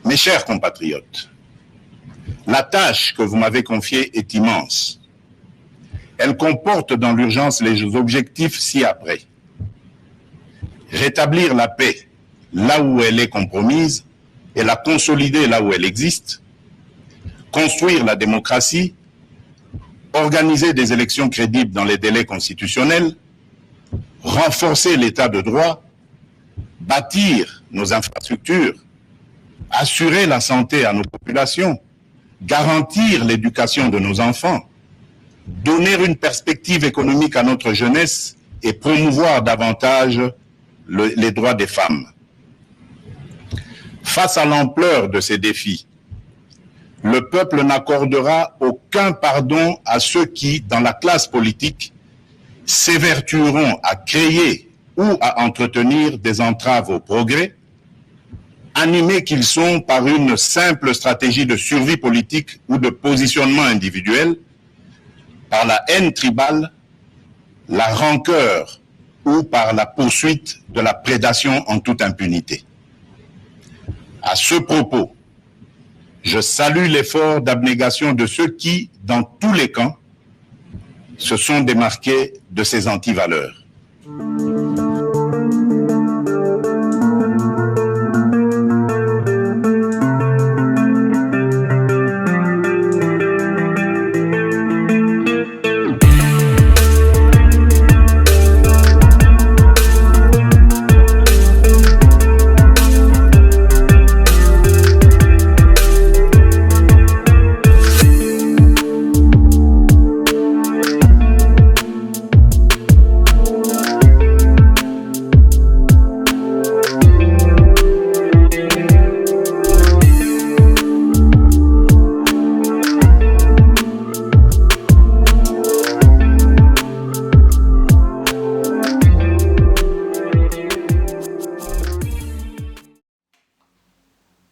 Mes chers compatriotes, la tâche que vous m'avez confiée est immense. Elle comporte dans l'urgence les objectifs ci-après. Rétablir la paix là où elle est compromise et la consolider là où elle existe. Construire la démocratie. Organiser des élections crédibles dans les délais constitutionnels. Renforcer l'état de droit. Bâtir nos infrastructures. Assurer la santé à nos populations. Garantir l'éducation de nos enfants. Donner une perspective économique à notre jeunesse et promouvoir davantage les droits des femmes. Face à l'ampleur de ces défis, le peuple n'accordera aucun pardon à ceux qui, dans la classe politique, s'évertueront à créer ou à entretenir des entraves au progrès, animés qu'ils sont par une simple stratégie de survie politique ou de positionnement individuel, par la haine tribale, la rancœur ou par la poursuite de la prédation en toute impunité. À ce propos, je salue l'effort d'abnégation de ceux qui, dans tous les camps, se sont démarqués de ces antivaleurs.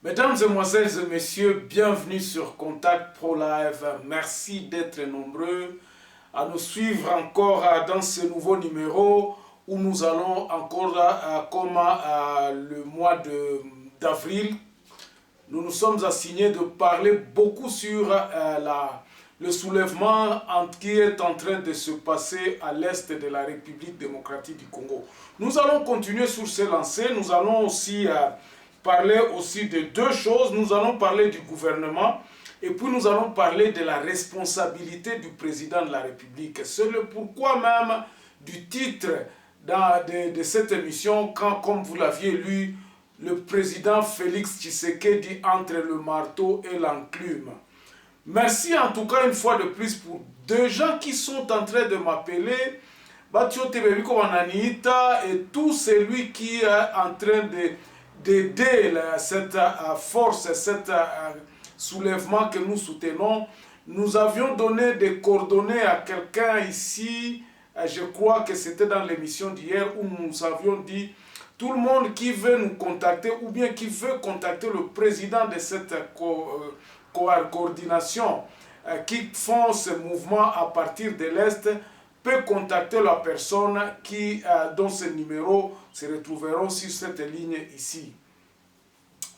Mesdames et mesdemoiselles et messieurs, bienvenue sur Contact Pro Live. Merci d'être nombreux à nous suivre encore dans ce nouveau numéro où nous allons encore, comme le mois d'avril, nous nous sommes assignés de parler beaucoup sur le soulèvement qui est en train de se passer à l'est de la République démocratique du Congo. Nous allons continuer sur ces lancers, nous allons aussi parler aussi de deux choses. Nous allons parler du gouvernement et puis nous allons parler de la responsabilité du président de la République. C'est le pourquoi même du titre de cette émission, quand, comme vous l'aviez lu, le président Félix Tshisekedi entre le marteau et l'enclume. Merci en tout cas une fois de plus pour deux gens qui sont en train de m'appeler, Batiote Bebiko Wananiita, et tout celui qui est en train d'aider cette force, cet soulèvement que nous soutenons. Nous avions donné des coordonnées à quelqu'un ici, je crois que c'était dans l'émission d'hier, où nous avions dit tout le monde qui veut nous contacter ou bien qui veut contacter le président de cette coordination qui font ce mouvement à partir de l'Est peut contacter la personne dont ces numéros se retrouveront sur cette ligne ici.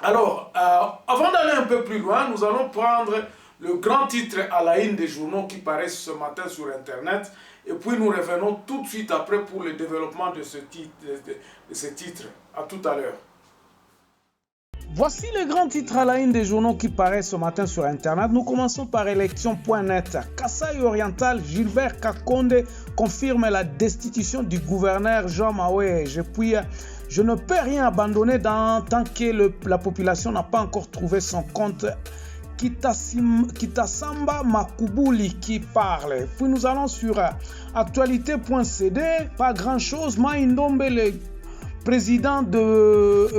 Alors, avant d'aller un peu plus loin, nous allons prendre le grand titre à la une des journaux qui paraissent ce matin sur Internet et puis nous revenons tout de suite après pour le développement de ce titre. À tout à l'heure. Voici les grands titres à la une des journaux qui paraissent ce matin sur Internet. Nous commençons par élection.net. Kasai Oriental, Gilbert Kakonde confirme la destitution du gouverneur Jean Maoué. Puis, je ne peux rien abandonner tant que la population n'a pas encore trouvé son compte. Kitasamba Makubuli qui parle. Puis nous allons sur actualité.cd. Pas grand chose. Maïndombe, le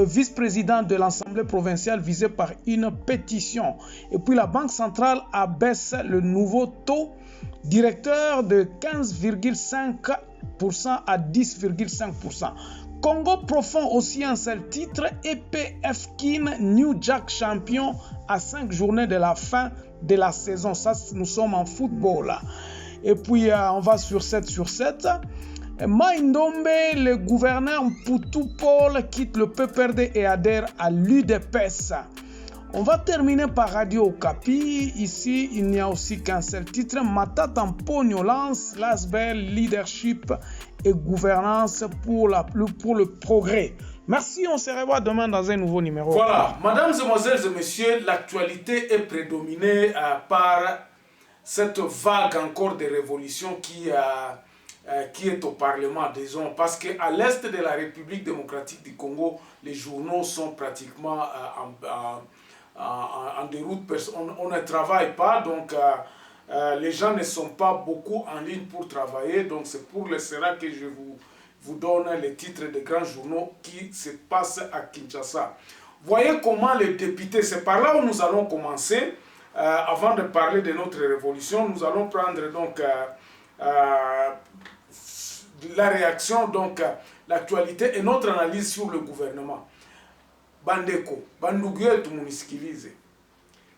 vice-président de l'Assemblée provinciale visé par une pétition. Et puis la Banque centrale abaisse le nouveau taux directeur de 15,5% à 10,5%. Congo profond aussi un seul titre, EPF Kin New Jack champion à 5 journées de la fin de la saison. Ça, nous sommes en football. Et puis, on va sur 7 sur 7. Maïndombe, le gouverneur Mputu Paul quitte le PPRD et adhère à l'UDPS. On va terminer par Radio Okapi. Ici, il n'y a aussi qu'un seul titre. Matata Mponyo lance l'ASBEL Leadership et Gouvernance pour le progrès. Merci, on se revoit demain dans un nouveau numéro. Voilà, mesdames, mesdemoiselles et messieurs, l'actualité est prédominée par cette vague encore de révolution qui est au Parlement, disons, parce qu'à l'est de la République démocratique du Congo, les journaux sont pratiquement en déroute, on ne travaille pas, donc les gens ne sont pas beaucoup en ligne pour travailler, donc c'est pour cela que je vous donne les titres des grands journaux qui se passent à Kinshasa. Voyez comment les députés, c'est par là où nous allons commencer. Avant de parler de notre révolution, nous allons prendre donc la réaction, donc l'actualité et notre analyse sur le gouvernement. Bandeko, banduguye tumunisikilize.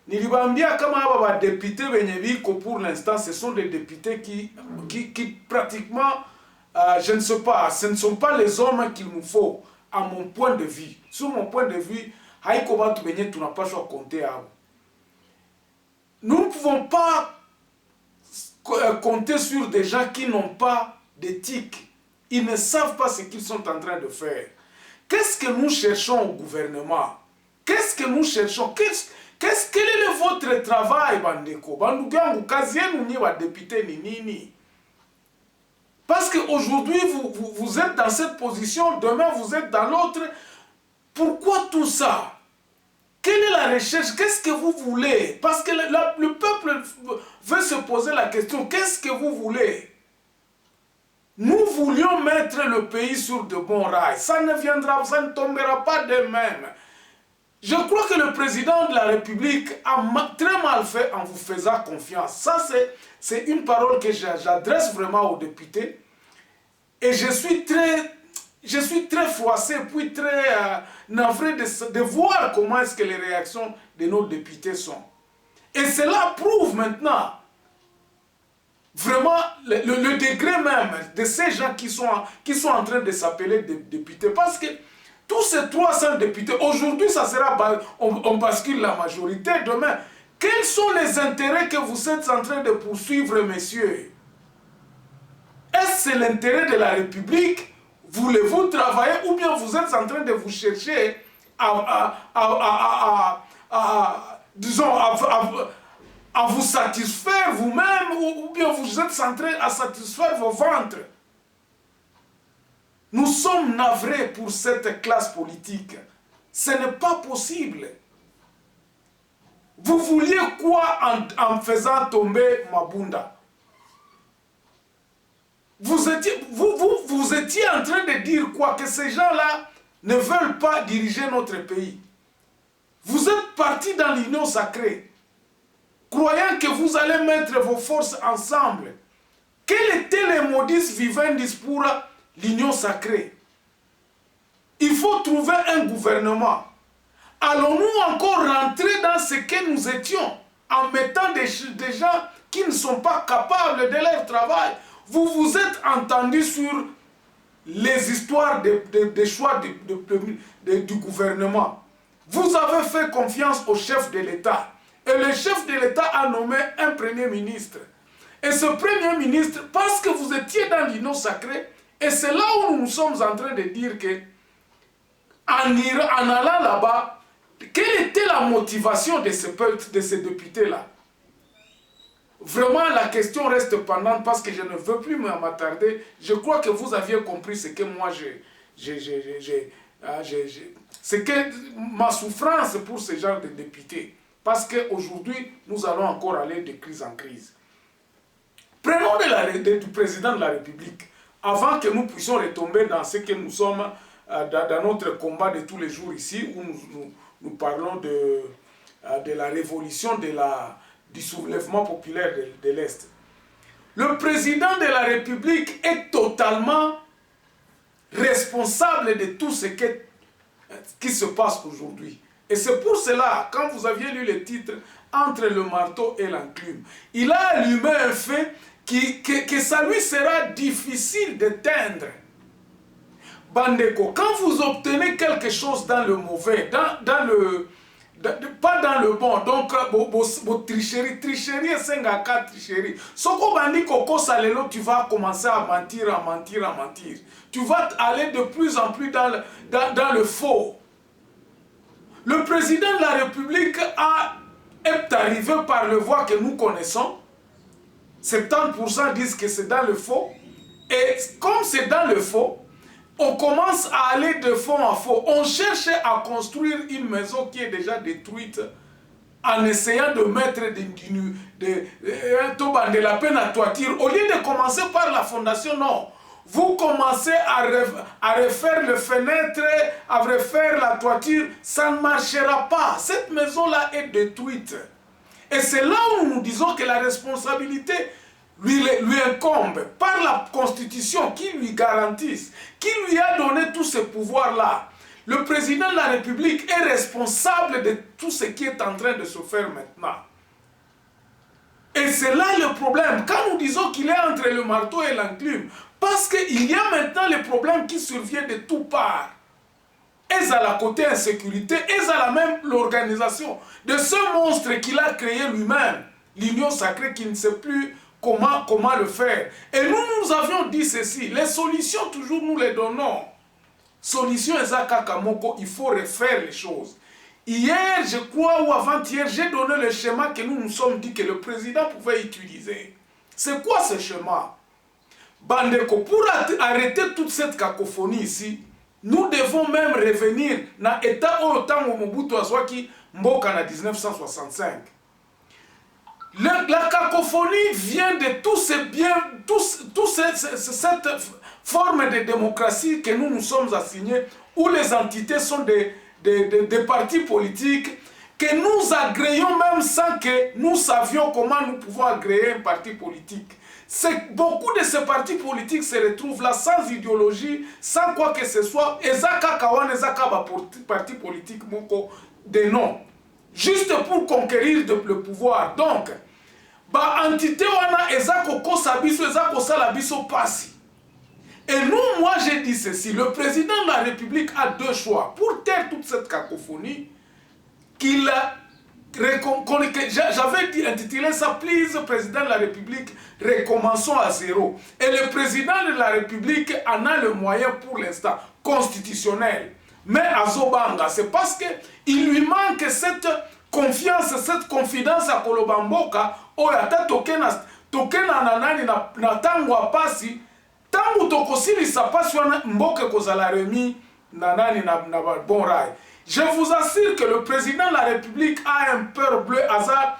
Nilibambia kama haba députés benyebiko pour l'instant, ce sont des députés qui pratiquement, je ne sais pas, ce ne sont pas les hommes qu'il nous faut, à mon point de vue. Sur mon point de vue, haiko batu benye tu n'as pas choix compter à vous. Nous ne pouvons pas compter sur des gens qui n'ont pas d'éthique. Ils ne savent pas ce qu'ils sont en train de faire. Qu'est-ce que nous cherchons au gouvernement? Qu'est-ce que nous cherchons? Quel est votre travail, Bandeko? Parce qu'aujourd'hui, vous êtes dans cette position, demain vous êtes dans l'autre. Pourquoi tout ça? Quelle est la recherche? Qu'est-ce que vous voulez? Parce que le peuple veut se poser la question, qu'est-ce que vous voulez? Nous voulions mettre le pays sur de bons rails. Ça ne tombera pas de même. Je crois que le président de la République a très mal fait en vous faisant confiance. Ça, c'est une parole que j'adresse vraiment aux députés. Et je suis très froissé, puis très navré de voir comment est-ce que les réactions de nos députés sont. Et cela prouve maintenant vraiment le degré même de ces gens qui sont en train de s'appeler députés. Parce que tous ces 300 députés, aujourd'hui ça sera, on bascule la majorité, demain. Quels sont les intérêts que vous êtes en train de poursuivre, messieurs? Est-ce l'intérêt de la République? Voulez-vous travailler ou bien vous êtes en train de vous chercher à vous satisfaire vous-même ou bien vous êtes en train de satisfaire vos ventres? Nous sommes navrés pour cette classe politique. Ce n'est pas possible. Vous vouliez quoi en faisant tomber Mabunda? Vous étiez en train de dire quoi? Que ces gens-là ne veulent pas diriger notre pays. Vous êtes partis dans l'union sacrée, croyant que vous allez mettre vos forces ensemble. Quel était le modus vivendi pour l'union sacrée? Il faut trouver un gouvernement. Allons-nous encore rentrer dans ce que nous étions en mettant des gens qui ne sont pas capables de leur travail? Vous vous êtes entendus sur les histoires des choix du gouvernement. Vous avez fait confiance au chef de l'État. Et le chef de l'État a nommé un premier ministre. Et ce premier ministre, parce que vous étiez dans l'union sacrée, et c'est là où nous sommes en train de dire que, en allant là-bas, quelle était la motivation de ces députés-là? Vraiment, la question reste pendante parce que je ne veux plus m'attarder. Je crois que vous aviez compris ce que moi c'est que ma souffrance pour ce genre de députés. Parce qu'aujourd'hui, nous allons encore aller de crise en crise. Prenons du président de la République, avant que nous puissions retomber dans ce que nous sommes, dans notre combat de tous les jours ici, où nous parlons de la révolution, du soulèvement populaire de l'Est. Le président de la République est totalement responsable de tout ce qui se passe aujourd'hui. Et c'est pour cela, quand vous aviez lu le titre « Entre le marteau et l'enclume », il a allumé un fait que ça lui sera difficile d'éteindre. Bandeko, quand vous obtenez quelque chose dans le mauvais, dans pas dans le bon. Donc, tricherie et sengaka tricherie. Soko bandi koko salelo, tu vas commencer à mentir. Tu vas aller de plus en plus dans le faux. Le président de la République est arrivé par le voie que nous connaissons. 70% disent que c'est dans le faux. Et comme c'est dans le faux, on commence à aller de fond en faux. On cherche à construire une maison qui est déjà détruite en essayant de mettre de la peine à toiture. Au lieu de commencer par la fondation, non. Vous commencez à refaire les fenêtres, à refaire la toiture. Ça ne marchera pas. Cette maison-là est détruite. Et c'est là où nous disons que la responsabilité lui incombe par la Constitution qui lui garantisse, qui lui a donné tous ces pouvoirs-là. Le président de la République est responsable de tout ce qui est en train de se faire maintenant. Et c'est là le problème. Quand nous disons qu'il est entre le marteau et l'enclume, parce qu'il y a maintenant les problèmes qui surviennent de toutes parts. Et à la côté insécurité, et à la même l'organisation de ce monstre qu'il a créé lui-même, l'union sacrée qui ne sait plus comment le faire. Et nous avions dit ceci, les solutions toujours nous les donnons. Solution Ezaka Kamoko, il faut refaire les choses. Hier, je crois, ou avant-hier, j'ai donné le schéma que nous nous sommes dit que le président pouvait utiliser. C'est quoi ce schéma? Bandeko, pour arrêter toute cette cacophonie ici, nous devons même revenir dans l'état où autant Mobutu Azwaki Mboka en 1965. La cacophonie vient de tous ces biens, cette forme de démocratie que nous nous sommes assignés, où les entités sont des partis politiques, que nous agréons même sans que nous savions comment nous pouvons agréer un parti politique. Beaucoup de ces partis politiques se retrouvent là sans idéologie, sans quoi que ce soit. Ezaka Kawan, Ezaka parti politique, moko des noms. Juste pour conquérir le pouvoir. Donc, entité wana ezako kosabiso, ezako salabiso passi. Et nous, moi j'ai dit ceci, le président de la République a deux choix. Pour taire toute cette cacophonie, j'avais intitulé ça, please, président de la République, recommençons à zéro. Et le président de la République en a le moyen pour l'instant, constitutionnel. Mais à Zobanga, c'est parce qu'il lui manque cette confiance, cette confidence à Kolobamboka, oyata tokena nanani na tangu apasi, tangu tokosili sa pasi wana mboke kozala remi nanani na bon rail. Je vous assure que le président de la République a un peur bleu Azobanga.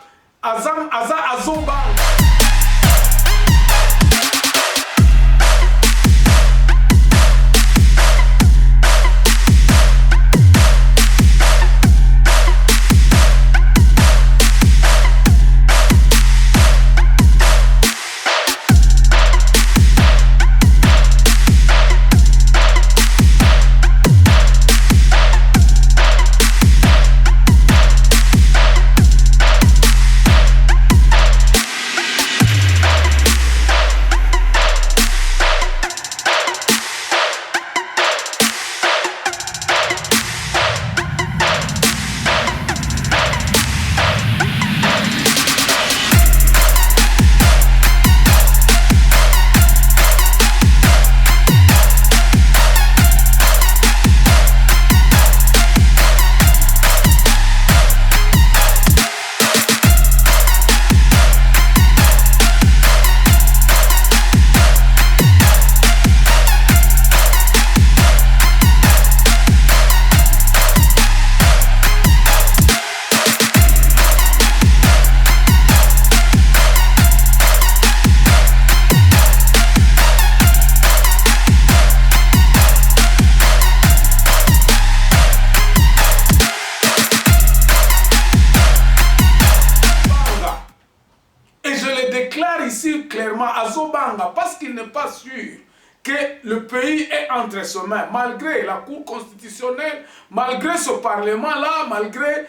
Parce qu'il n'est pas sûr que le pays est entre ses mains, malgré la Cour constitutionnelle, malgré ce Parlement-là, malgré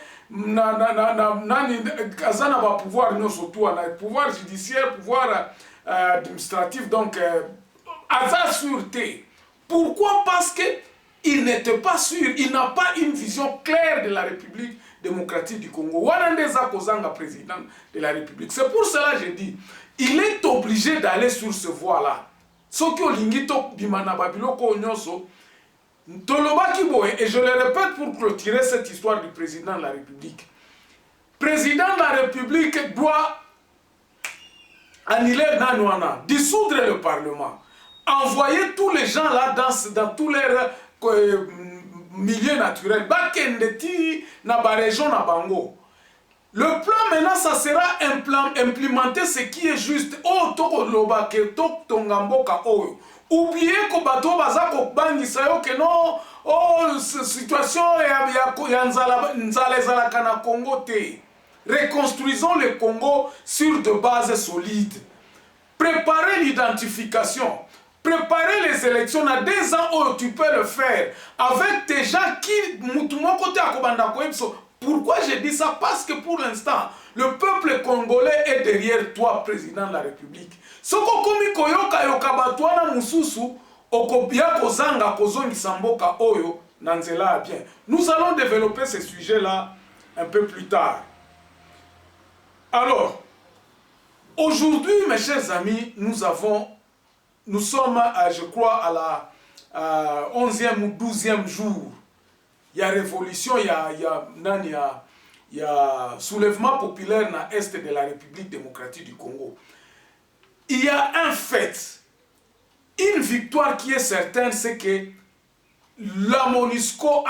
pouvoir pouvoir judiciaire, pouvoir administratif, donc à sa sûreté. Pourquoi? Parce qu'il n'était pas sûr, il n'a pas une vision claire de la République, démocratique du Congo. Wanandeza Kozanga, président de la République. C'est pour cela que je dis, il est obligé d'aller sur ce voie-là. Ce qui est lingito bimana babiloko onyoso, tolobaki boye, et je le répète pour clôturer cette histoire du président de la République. Président de la République doit annuler Nanouana, dissoudre le Parlement, envoyer tous les gens là dans tous les milieux naturels, Bakendeti, na ba région na bango. Le plan maintenant, ça sera implémenter ce qui est juste. Oh, toko loba ke tok tongamboka oyo. Oubliez que bato baza ko bangisa yo que non. Oh, situation ya nzala kana Congo te. Reconstruisons le Congo sur de bases solides. Préparez l'identification. Préparer les élections à 2 ans où tu peux le faire avec des gens qui côté à pourquoi j'ai dit ça? Parce que pour l'instant, le peuple congolais est derrière toi, président de la République. Nous allons développer ce sujet-là un peu plus tard. Alors, aujourd'hui, mes chers amis, nous sommes, je crois, à la 11e ou 12e jour. Il y a révolution, il y a soulèvement populaire dans l'Est de la République démocratique du Congo. Il y a un fait, une victoire qui est certaine, c'est que la MONUSCO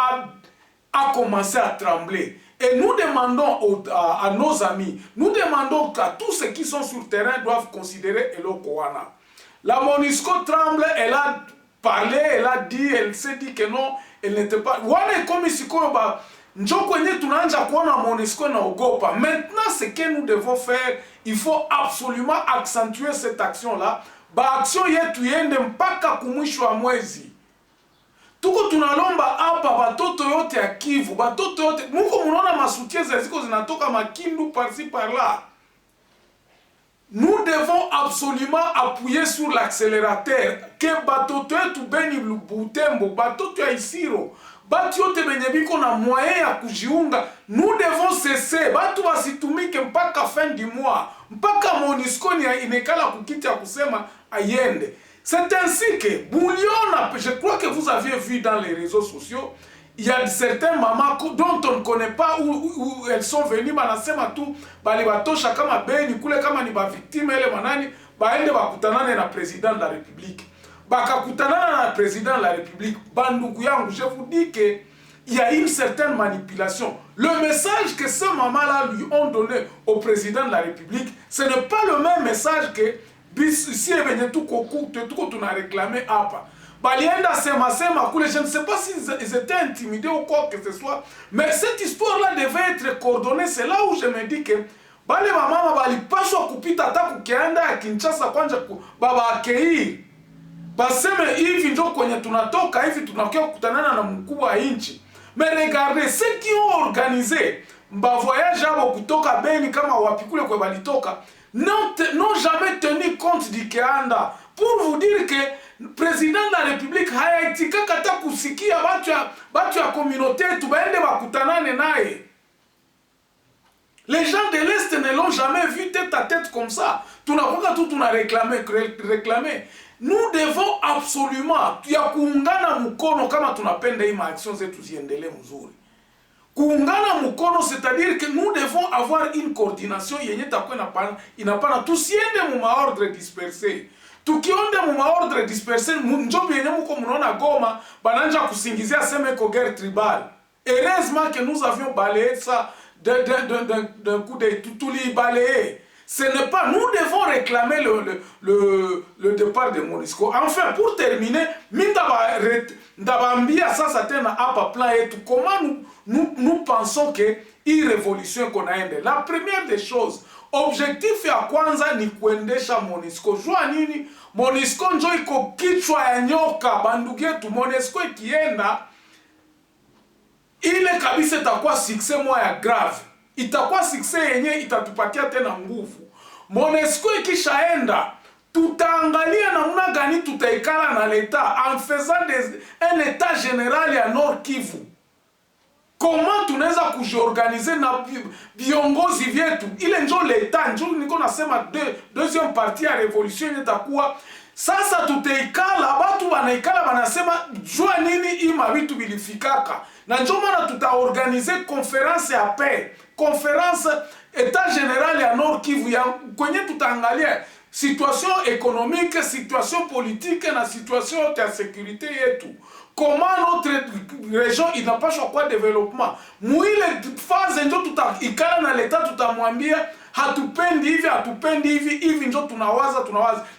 a commencé à trembler. Et nous demandons à nos amis, nous demandons qu'à tous ceux qui sont sur le terrain doivent considérer Eloko Wana. La MONUSCO tremble, elle a parlé, elle a dit, elle s'est dit que non, elle n'était pas. Maintenant, ce que nous devons faire, il faut absolument accentuer cette action-là. Action yetu yende mpaka kumwisho wa mwezi. Tuko tunalomba hapa batoto yote ya Kivu, batoto yote, muko munaona masoutien ziko zinatoka Makindu par-ci par-là. Nous devons absolument appuyer sur l'accélérateur. Que batoto yetu Beni Butembo, batoto ya Isiro, batu yote benye biko na moyen ya kujiunga, nous devons cesser. Batu wasitumike mpaka fin du mois, mpaka MONUSCO inekala kukiti ya kusema ayende. C'est ainsi que Boulion, je crois que vous aviez vu dans les réseaux sociaux, il y a certains mamans dont on ne connaît pas où elles sont venues, banasema tout, bali batosha kama beni kule kama ni ba victime ele manani, baende bakutanane na président de la République. Bakakutanana na président de la République, banduku yangu, je vous dis que il y a une certaine manipulation. Le message que ces mamans-là lui ont donné au président de la République, ce n'est pas le même message que si on a réclamé apa. Je ne sais pas s'ils étaient intimidés ou quoi que ce soit, mais cette histoire-là devait être coordonnée. C'est là où je me dis que bale mama balipashwa kupita hata kukienda ya Kinshasa kwanja baba akei. Baseme hivi ndio kwenye tunatoka hivi tunakia kukutanana na mkubwa wa nchi. Mais regardez ceux qui ont organisé mba voyage abo kutoka Beni kama wapi kule kwa balitoka n'ont jamais tenu compte du Kianda. Pour vous dire que le président de la République hayatika kata kusikia batu ya communauté tubaende bakutanane nae. Les gens de l'Est ne l'ont jamais vu tête à tête comme ça. Tout a réclamé. Nous devons absolument ya kuungana mukono kama tunapenda hii maaction zetu ziendelee mzuri. Kuungana mukono, c'est-à-dire que nous devons avoir une coordination yenye takuwa inapana tusiende mu maordre dispersé. Tukionde mu maordre dispersé, njobi yenye muko munaona Goma, bananja kusingizia seme ko guerre tribale. Heureusement que nous avions balayé ça d'un coup de tutuli balayé. Ce n'est pas, nous devons réclamer le départ de MONUSCO. Enfin, pour terminer, ndabambia sasa tena hapa plan yetu. Comment nous pensons que hii révolution qu'on a ende. La première des choses, objectif ya kwanza ni kuendesha MONUSCO. Jua nini? MONUSCO njo iko kichwa ya nyoka. Bandugu yetu, MONUSCO ikienda, ile kabisa itakuwa succès moya grave. Itakuwa succès yenye itatupatia tena nguvu. MONUSCO ikishaenda, tutaangalia namna gani tutaikala na l'État en faisant un état général ya Nord Kivu. Comment tunaweza kujiorganize na viongozi vyetu. Ile njo leta, njo niko nasema deuxième partie ya revolution itakuwa sasa tuteikala, batu banaikala banasema jua nini ima vitu bilifikaka. Na njo maana tutaorganize conference ya paix, conference état général ya Nord Kivu ya kwenye tutaangalia situation économique, situation politique na situation ya sécurité yetu. Comment notre région inapaswa kwa développement. Muile phase njo tutaikala na leta tutamwambia hatupendi hivi njo tunawaza.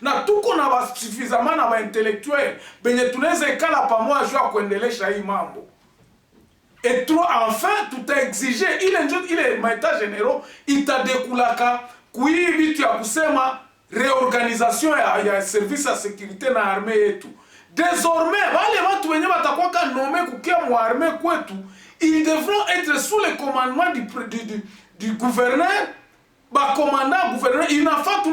Na tuko na suffisamment na ba intellectuel benye tunaweza ikala pamoja jua kuendelesha hii mambo. Et enfin tutaexige ile maita généraux itadekulaka kui vitu ya kusema réorganisation ya service ya sécurité na armée yetu. Désormais, wale watu wenye watakuwa nommé kukia mu armée kwetu, ils devront être sous le commandement du gouverneur, commandant gouverneur. Il n'a pas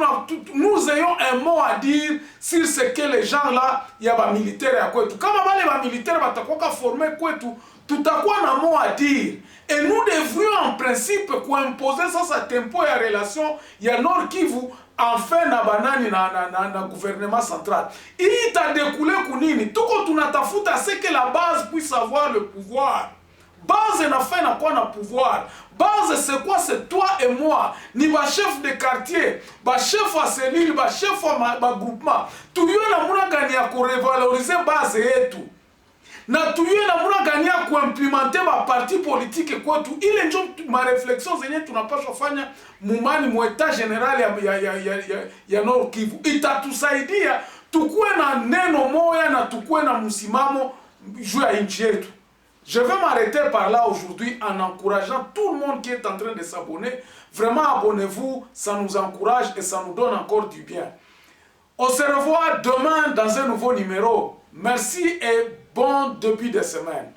nous ayons un mot à dire sur ce que les gens là, il y a ba militaires ya kwetu. Kama wale ba militaires watakuwa formé kwetu, tutakuwa na mot à dire. Et nous devrions en principe imposer ça tempo ya relation ya Nord Kivu enfin na banani na gouvernement central. Il t'a découlé kunini. Tuko tunatafuta c'est que la base puisse avoir le pouvoir. Base na fait na quoi na pouvoir. Base c'est quoi? C'est toi et moi. Ni ba chef de quartier, ba chef à cellule, ba chef à groupement. Tuyo na muna gani ya ko revaloriser base yetu. Na tuyo na muna gani ya ko implementer ba parti politique kwetu. Ile njo ma réflexion zenye tunapaswa fanya mumani mu état général ya Nord Kivu. Itatusaidia tukue na neno moya na tukue na msimamo juu ya nchi yetu. Je vais m'arrêter par là aujourd'hui en encourageant tout le monde qui est en train de s'abonner. Vraiment, abonnez-vous, ça nous encourage et ça nous donne encore du bien. On se revoit demain dans un nouveau numéro. Merci et bon début de semaine.